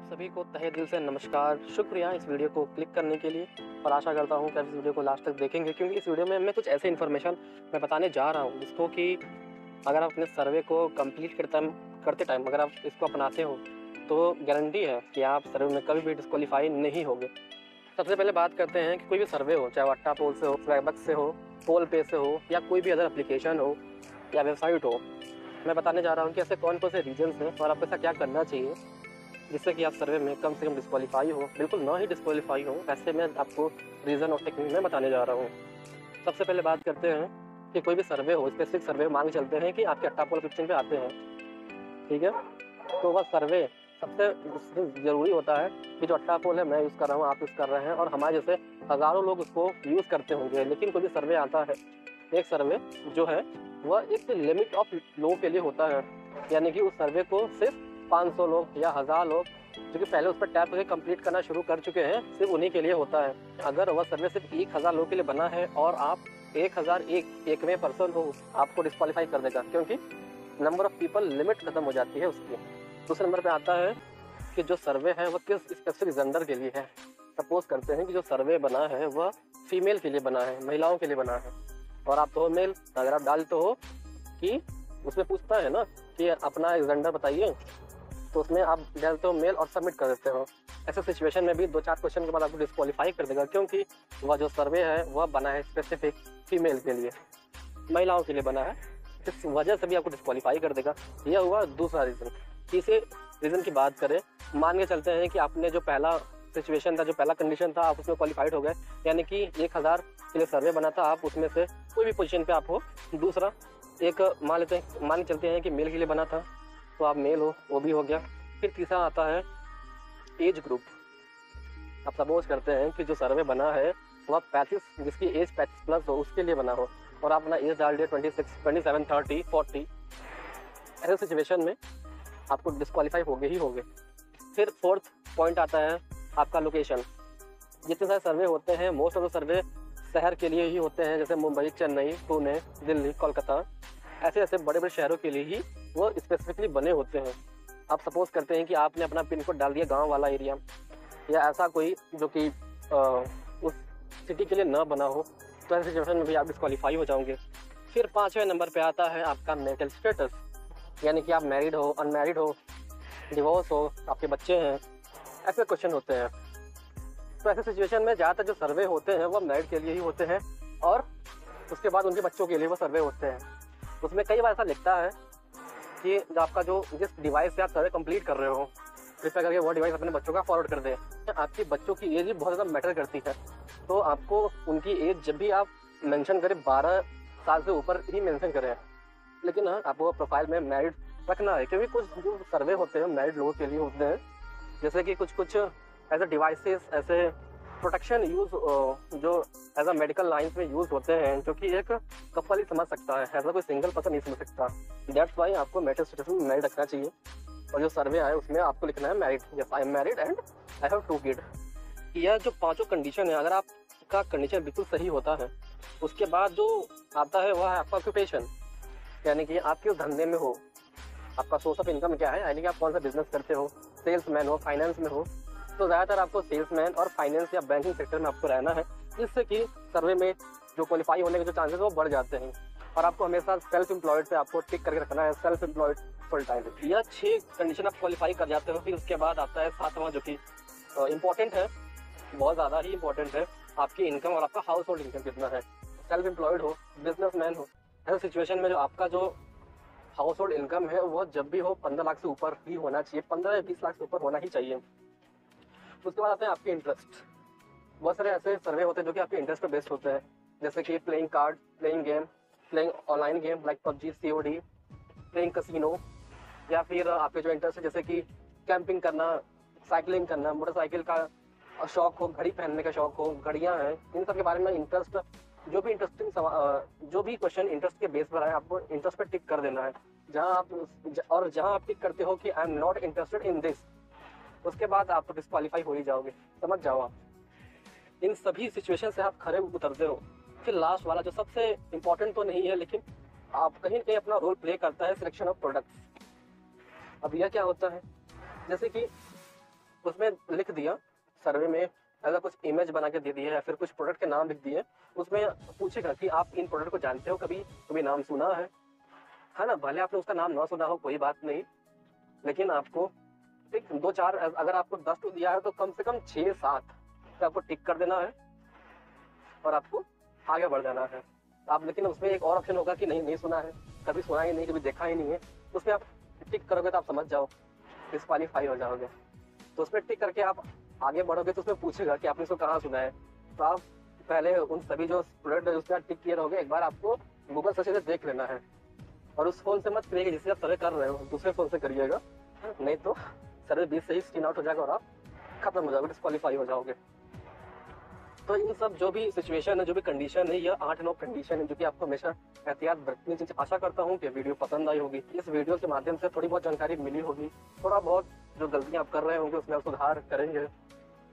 आप सभी को तहे दिल से नमस्कार, शुक्रिया इस वीडियो को क्लिक करने के लिए। और आशा करता हूँ कि आप इस वीडियो को लास्ट तक देखेंगे, क्योंकि इस वीडियो में मैं कुछ ऐसे इन्फॉर्मेशन मैं बताने जा रहा हूँ जिसको कि अगर आप अपने सर्वे को कंप्लीट करते टाइम अगर आप इसको अपनाते हो तो गारंटी है कि आप सर्वे में कभी भी डिस्क्वालीफाई नहीं होंगे। सबसे पहले बात करते हैं कि कोई भी सर्वे हो, चाहे वो अट्टा पोल से हो, स्वैगबक्स से हो, पोल पे से हो, या कोई भी अदर एप्लीकेशन हो या वेबसाइट हो, मैं बताने जा रहा हूँ कि ऐसे कौन कौन से रीजन्स हैं और आपको ऐसा क्या करना चाहिए जिससे कि आप सर्वे में कम से कम डिस्क्वालीफाई हो, बिल्कुल ना ही डिस्क्वालीफाई हो। ऐसे में आपको रीज़न और टेक्निक में बताने जा रहा हूँ। सबसे पहले बात करते हैं कि कोई भी सर्वे हो, स्पेसिफिक सर्वे मान के चलते हैं कि आपके अट्टा पोल 15 पे आते हैं, ठीक है। तो वह सर्वे सबसे ज़रूरी होता है कि जो अट्टा पोल है मैं यूज़ कर रहा हूँ, आप यूज़ कर रहे हैं, और हमारे जैसे हज़ारों लोग उसको यूज़ करते होंगे। लेकिन कोई भी सर्वे आता है, एक सर्वे जो है वह एक लिमिट ऑफ लोगों के लिए होता है, यानी कि उस सर्वे को सिर्फ 500 लोग या 1000 लोग जो कि पहले उस पर टैप करके कंप्लीट करना शुरू कर चुके हैं, सिर्फ उन्हीं के लिए होता है। अगर वह सर्वे सिर्फ 1000 लोगों के लिए बना है और आप 1001वें पर्सन हो, आपको डिस्क्वालीफाई कर देगा, क्योंकि नंबर ऑफ पीपल लिमिट खत्म हो जाती है उसकी। दूसरे नंबर पे आता है कि जो सर्वे है वह किस स्पेसिफिक जेंडर के लिए है। सपोज करते हैं कि जो सर्वे बना है वह फीमेल के लिए बना है, महिलाओं के लिए बना है, और आप तो हो मेल। अगर आप डालते हो कि उसमें पूछता है ना कि अपना जेंडर बताइए, तो उसमें आप डालते हो मेल और सबमिट कर देते हो। ऐसे सिचुएशन में भी 2-4 क्वेश्चन के बाद आपको डिस्क्वालीफाई कर देगा, क्योंकि वह जो सर्वे है वह बना है स्पेसिफिक फीमेल के लिए, महिलाओं के लिए बना है। इस वजह से भी आपको डिस्क्वालीफाई कर देगा। यह हुआ दूसरा रीज़न। तीसरे रीज़न की बात करें, मान के चलते हैं कि आपने जो पहला सिचुएशन था, जो पहला कंडीशन था, आप उसमें क्वालिफाइड हो गए, यानी कि 1000 के लिए सर्वे बना था, आप उसमें से कोई भी पोजीशन पे आप हो। दूसरा एक मान के चलते हैं कि मेल के लिए बना था, तो आप मेल हो, वो भी हो गया। फिर तीसरा आता है एज ग्रुप। आप सपोज करते हैं कि जो सर्वे बना है वह 35, जिसकी एज 35 प्लस हो, उसके लिए बना हो, और आप अपना एज डाल दिए 26, 27, 30, 40। ऐसे सिचुएशन में आपको डिस्क्वालीफाई होगे ही होगे। फिर फोर्थ पॉइंट आता है आपका लोकेशन। जितने सारे सर्वे होते हैं, मोस्ट ऑफ द सर्वे शहर के लिए ही होते हैं, जैसे मुंबई, चेन्नई, पुणे, दिल्ली, कोलकाता, ऐसे ऐसे बड़े बड़े शहरों के लिए ही वो स्पेसिफिकली बने होते हैं। आप सपोज करते हैं कि आपने अपना पिन कोड डाल दिया गांव वाला एरिया, या ऐसा कोई जो कि उस सिटी के लिए न बना हो, तो ऐसे सिचुएशन में भी आप डिस्क्वालीफाई हो जाओगे। फिर 5वें नंबर पे आता है आपका मेरिटल स्टेटस, यानी कि आप मैरिड हो, अनमैरिड हो, डिवोर्स हो, आपके बच्चे हैं, ऐसे क्वेश्चन होते हैं। तो ऐसे सिचुएशन में ज़्यादातर जो सर्वे होते हैं वो मैरिड के लिए ही होते हैं, और उसके बाद उनके बच्चों के लिए वो सर्वे होते हैं। उसमें कई बार ऐसा लिखता है कि आपका जो जिस डिवाइस से आप सर्वे कंप्लीट कर रहे हो, कृपया करके वो डिवाइस अपने बच्चों का फॉरवर्ड कर दें। आपके बच्चों की एज भी बहुत ज़्यादा मैटर करती है, तो आपको उनकी एज जब भी आप मेंशन करें 12 साल से ऊपर ही मेंशन करें। लेकिन हाँ, आपको प्रोफाइल में मैरिड रखना है, क्योंकि कुछ जो सर्वे होते हैं मैरिड लोगों के लिए होते हैं, जैसे कि कुछ ऐसे डिवाइसेस, ऐसे प्रोटेक्शन यूज़ जो एज अ मेडिकल लाइन्स में यूज़ होते हैं, जो कि एक कपल ही समझ सकता है, ऐसा कोई सिंगल पर्सन नहीं समझ सकता। दैट्स वाई आपको मैरिटल स्टेटस में मैरिड रखना चाहिए, और जो सर्वे है उसमें आपको लिखना है married, yes I am married and I have 2 kid. यह जो 5 कंडीशन है, अगर आपका कंडीशन बिल्कुल सही होता है, उसके बाद जो आता है वह है आपका ऑक्यूपेशन, यानी कि आप किस धंधे में हो, आपका सोर्स ऑफ इनकम क्या है, यानी कि आप कौन सा बिजनेस करते हो, सेल्समैन हो, फाइनेंस में हो, तो ज़्यादातर आपको सेल्समैन और फाइनेंस या बैंकिंग सेक्टर में आपको रहना है, जिससे कि सर्वे में जो क्वालिफाई होने के जो चांसेस वो बढ़ जाते हैं। और आपको हमेशा सेल्फ एम्प्लॉयड पे आपको टिक करके रखना है, सेल्फ एम्प्लॉयड फुल टाइम। यह 6 कंडीशन आप क्वालिफाई कर जाते हो। फिर उसके बाद आता है 7वां, जो कि इम्पोर्टेंट है, बहुत ज़्यादा ही इंपॉर्टेंट है, आपकी इनकम और आपका हाउस होल्ड इनकम कितना है। सेल्फ एम्प्लॉयड हो, बिजनेसमैन हो, ऐसे सिचुएशन में जो आपका जो हाउस होल्ड इनकम है वो जब भी हो 15 लाख से ऊपर ही होना चाहिए, 15 या 20 लाख से ऊपर होना ही चाहिए। उसके बाद आते हैं आपके इंटरेस्ट। बहुत सारे ऐसे सर्वे होते हैं जो कि आपके इंटरेस्ट पे बेस्ड होते हैं, जैसे कि playing card, playing game, playing online game like PUBG, COD, playing casino, या फिर आपके जो इंटरेस्ट है जैसे कि कैंपिंग करना, साइकिलिंग करना, मोटरसाइकिल का शौक हो, घड़ी पहनने का शौक हो, घड़ियाँ हैं, इन सब के बारे में इंटरेस्ट, जो भी इंटरेस्टिंग जो भी क्वेश्चन इंटरेस्ट के बेस पर है, आपको इंटरेस्ट पे टिक कर देना है। जहाँ आप टिक करते हो कि I am not interested in this, उसके बाद आप तो डिस्क्वालीफाई हो ही जाओगे, समझ जाओ आप। इन सभी सिचुएशन से आप खरे उतरते हो। फिर लास्ट वाला जो सबसे इम्पोर्टेंट तो नहीं है, लेकिन आप कहीं ना कहीं अपना रोल प्ले करता है, सिलेक्शन ऑफ प्रोडक्ट्स। अब यह क्या होता है, जैसे कि उसमें लिख दिया सर्वे में, अगर कुछ इमेज बना के दे दिया या फिर कुछ प्रोडक्ट के नाम लिख दिए, उसमें पूछेगा कि आप इन प्रोडक्ट को जानते हो, कभी कभी नाम सुना है ना। भले आपने उसका नाम ना सुना हो कोई बात नहीं, लेकिन आपको एक 2-4, अगर आपको 10 टू दिया है तो कम से कम 6-7 तो आपको टिक कर देना है और आपको आगे बढ़ जाना है। आप लेकिन उसमें एक और ऑप्शन होगा कि नहीं सुना है, कभी सुना ही नहीं, कभी देखा ही नहीं है, तो उसमें आप टिक करोगे तो आप समझ जाओ डिस्क्वालीफाई हो जाओगे। तो उसमें टिक करके आप आगे बढ़ोगे तो उसमें पूछेगा कि आपने इसको कहाँ सुना है, तो आप पहले उन सभी जो प्रोडक्ट है उसमें टिक किए रहोगे, एक बार आपको गूगल सर्च से देख लेना है। और उस फोन से मत करिएगा जिससे आप सर्वे कर रहे हो, दूसरे फोन से करिएगा, नहीं तो सर्वे 20 से ही स्क्रीन आउट हो जाएगा और आप खत्म हो जाओगे, डिस्क्वालीफाई हो जाओगे। तो इन सब जो भी सिचुएशन है, जो भी कंडीशन है, यह 8-9 कंडीशन है जो कि आपको हमेशा एहतियात बरतनी चाहिए। आशा करता हूँ कि वीडियो पसंद आई होगी। इस वीडियो के माध्यम से थोड़ी बहुत जानकारी मिली होगी, थोड़ा बहुत जो गलतियाँ आप कर रहे होंगे उसमें आप सुधार करेंगे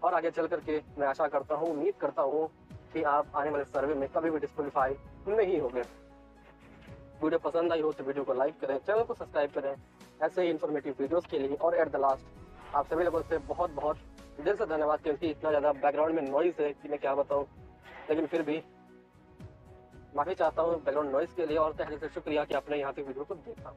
और आगे चल करके मैं आशा करता हूँ, उम्मीद करता हूँ कि आप आने वाले सर्वे में कभी भी डिस्क्वालीफाई नहीं होंगे। वीडियो पसंद आई हो तो वीडियो को लाइक करें, चैनल को सब्सक्राइब करें ऐसे ही इन्फॉर्मेटिव वीडियोस के लिए। और एट द लास्ट आप सभी लोगों से बहुत बहुत दिल से धन्यवाद, क्योंकि इतना ज़्यादा बैकग्राउंड में नॉइज़ है कि मैं क्या बताऊँ, लेकिन फिर भी माफ़ी चाहता हूँ बैकग्राउंड नॉइज़ के लिए। और तहे दिल से शुक्रिया कि आपने यहाँ पे वीडियो को देखा।